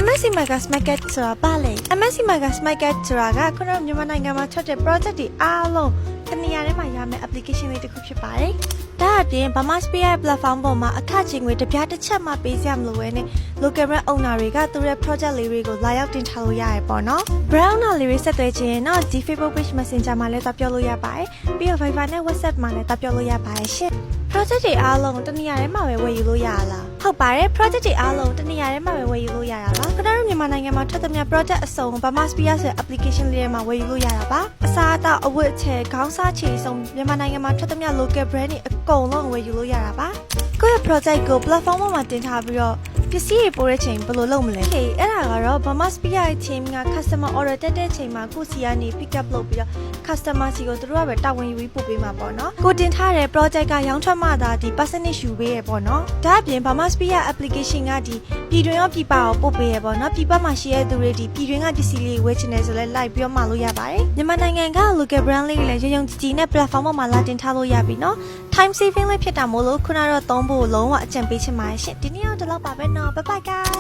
MSC Magas Market ဆိုတာပါလေ MSC Magas Market ဆိုတာကခုနကမြန်မာနိုင်ငံမှာထွက်တဲ့ project တွေအားလုံးတနေရာထဲမှာရမယ့် application လေးတစ်ခုဖြစ်ပါတယ်။ဒါအပြင် Burma Spear platform ပေါ်မှာအခကြေးငွေတစ်ပြားတစ်ချက်မှပေးစရာမလိုဘဲနဲ့ local brand owner တွေကသူတို့ project လေးတွေကိုလာရောက်တင်ထားလို့ရရပေါ့နော်။ brand owner လေးတွေဆက်သွယ်ခြင်းရင်တော့ဒီ Facebook page Messenger မှာလည်းသွားပြောလို့ရပါတယ်။ပြီးတော့ Viber နဲ့ WhatsApp မှာလည်းသွားပြောလို့ရပါတယ်ရှင်။ project တွေအားလုံးတနေရာထဲမှာပဲဝယ်ယူလို့ရလား။ဟုတ်ပါတယ် project တွေအားလုံးတနေရာထဲမှာပဲဝယ်ယူလို့ရတာပါ။ခဏတော့မြန်မာနိုင်ငံမှာထွက်သမျှ project အစုံ Burma Spear ဆိုတဲ့ application လေးထဲမှာဝယ်ယူလို့ရတာပါ။အစားအသောက်အဝတ်အထည်ခေါင်းစားချီစုံမြန်မာနိုင်ငံမှာထွက်သမျှ local brand တွေအကုန်လုံးဝယ်ယူလို့ရတာပါ။ကိုယ့်ရဲ့ project ကို platform ပေါ်မှာတင်ထားပြီးတော့ပစ္စည်းတွေပို့တဲ့ချိန်ဘယ်လိုလုပ်မလဲ။အဲ့ဒါကတော့ Burma Spear ရဲ့ team က customer order တက်တဲ့ချိန်မှာကိုစီကနေ pick up လုပ်ပြီးတော့ customer စီကိုသူတို့ကပဲတာဝန်ယူပြီးပို့ပေးမှာပေါ့နော်။ကိုတင်ထားတဲ့ project ကရောင်းထွက်မှသာဒီ percentage ယူပေးရပေါ့နော်။ဒါအပြင် Burma Spear application ကဒီပြည်တွင်းရောပြည်ပရောပို့ပေးရပေါ့နော်။ပြည်ပမှာရှိတဲ့သူတွေဒီပြည်တွင်းကပစ္စည်းလေးဝယ်ချင်တယ်ဆိုလဲလိုက်ပြီးတော့မှလို့ရပါတယ်။မြန်မာနိုင်ငံက local brand လေးတွေလည်းရုံကြည်နဲ့ platform ပေါ်မှာလာတင်ထားလို့ရပြီနော်။ time saving လေးဖြစ်တာမို့လို့ခုနကတော့သုံးဖို့လုံးဝအကြံပေးချင်ပါတယ်ရှင်။ဒီနေ့တော့ဒီလောက်ပါပဲနော်။ Bye bye guys